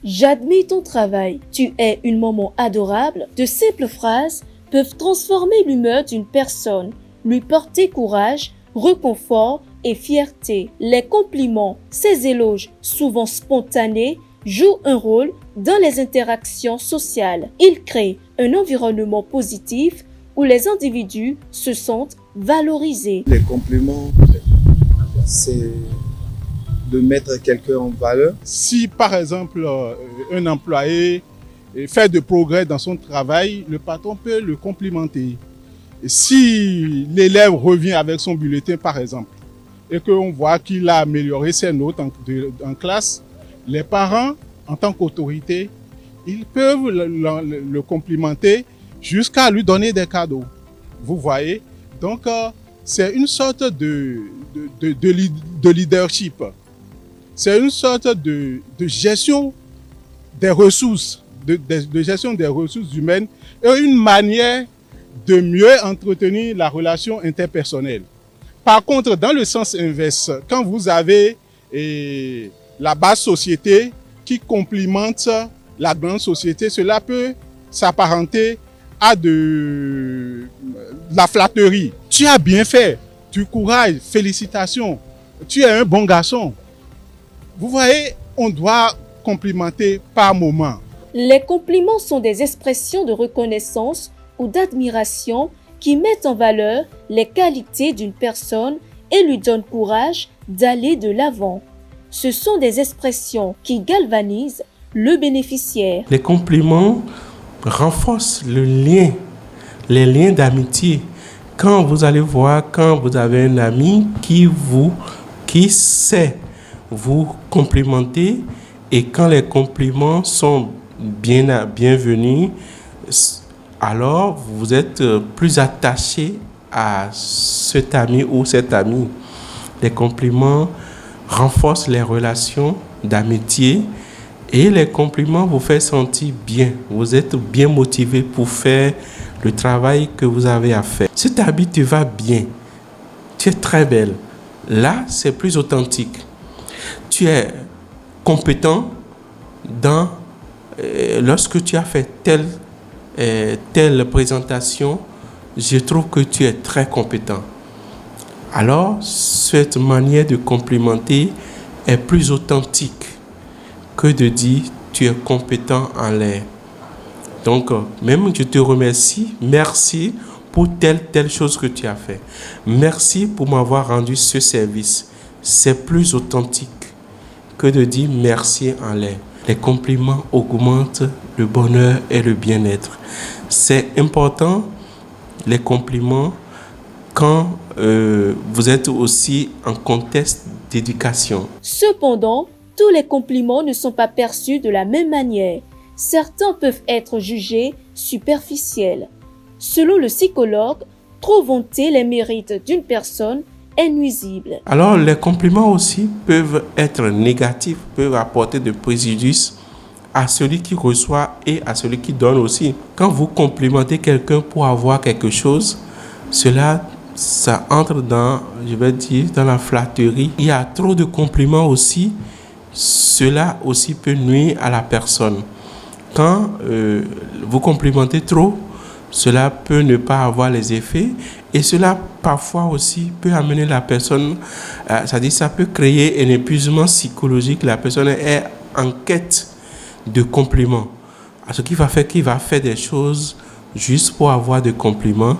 J'admire ton travail. Tu es une maman adorable. De simples phrases peuvent transformer l'humeur d'une personne, lui porter courage, réconfort et fierté. Les compliments, ces éloges souvent spontanés, jouent un rôle dans les interactions sociales. Ils créent un environnement positif où les individus se sentent valorisés. Les compliments, c'est de mettre quelqu'un en valeur. Si par exemple un employé fait de progrès dans son travail, le patron peut le complimenter. Et si l'élève revient avec son bulletin par exemple, et qu'on voit qu'il a amélioré ses notes en classe, les parents, en tant qu'autorité, ils peuvent le complimenter jusqu'à lui donner des cadeaux. Vous voyez? Donc, c'est une sorte de leadership. C'est une sorte de gestion des ressources, de gestion des ressources humaines et une manière de mieux entretenir la relation interpersonnelle. Par contre, dans le sens inverse, quand vous avez la basse société qui complimente la grande société, cela peut s'apparenter à de la flatterie. Tu as bien fait, du courage, félicitations, tu es un bon garçon. Vous voyez, on doit complimenter par moment. Les compliments sont des expressions de reconnaissance ou d'admiration qui mettent en valeur les qualités d'une personne et lui donnent courage d'aller de l'avant. Ce sont des expressions qui galvanisent le bénéficiaire. Les compliments renforcent les liens d'amitié. Quand vous allez voir, quand vous avez un ami qui sait vous complimenter, et quand les compliments sont bienvenus, alors vous êtes plus attaché à cet ami ou cette amie. Les compliments renforcent les relations d'amitié et les compliments vous font sentir bien. Vous êtes bien motivé pour faire le travail que vous avez à faire. Cet habit te va bien. Tu es très belle. Là, c'est plus authentique. Tu es compétent lorsque tu as fait telle présentation, je trouve que tu es très compétent. Alors, cette manière de complimenter est plus authentique que de dire tu es compétent en l'air. Donc, même je te remercie, merci pour telle chose que tu as fait. Merci pour m'avoir rendu ce service. C'est plus authentique que de dire merci en l'air. Les compliments augmentent le bonheur et le bien-être. C'est important, les compliments, quand vous êtes aussi en contexte d'éducation. Cependant, tous les compliments ne sont pas perçus de la même manière. Certains peuvent être jugés superficiels. Selon le psychologue, trop vanter les mérites d'une personne est nuisible. Alors, les compliments aussi peuvent être négatifs, peuvent apporter de préjudice à celui qui reçoit et à celui qui donne aussi. Quand vous complimentez quelqu'un pour avoir quelque chose, ça entre dans la flatterie. Il y a trop de compliments aussi, cela aussi peut nuire à la personne. Quand vous complimentez trop, cela peut ne pas avoir les effets et cela parfois aussi peut amener la personne, ça peut créer un épuisement psychologique. La personne est en quête de compliments. Ce qui va faire qu'il va faire des choses juste pour avoir des compliments,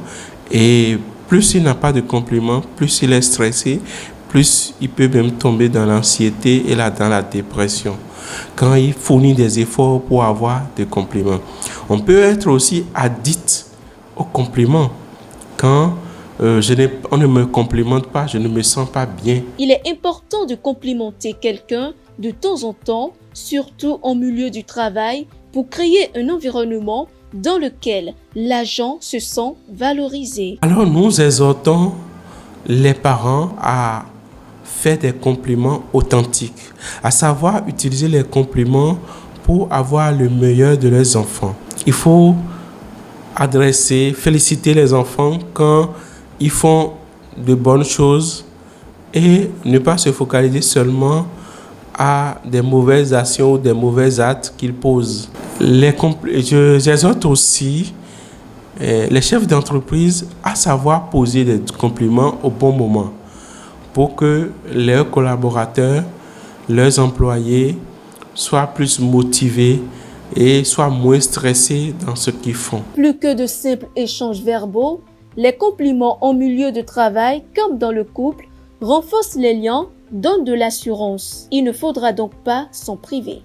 et plus il n'a pas de compliments, plus il est stressé, plus il peut même tomber dans l'anxiété et dans la dépression quand il fournit des efforts pour avoir des compliments. On peut être aussi addict aux compliments. Quand on ne me complimente pas, je ne me sens pas bien. Il est important de complimenter quelqu'un de temps en temps, surtout en milieu du travail, pour créer un environnement dans lequel l'agent se sent valorisé. Alors nous exhortons les parents à faire des compliments authentiques, à savoir utiliser les compliments pour avoir le meilleur de leurs enfants. Il faut féliciter les enfants quand ils font de bonnes choses et ne pas se focaliser seulement à des mauvaises actions ou des mauvais actes qu'ils posent. J'exhorte aussi les chefs d'entreprise à savoir poser des compliments au bon moment pour que leurs collaborateurs, leurs employés soient plus motivés et soient moins stressés dans ce qu'ils font. Plus que de simples échanges verbaux, les compliments en milieu de travail, comme dans le couple, renforcent les liens, donnent de l'assurance. Il ne faudra donc pas s'en priver.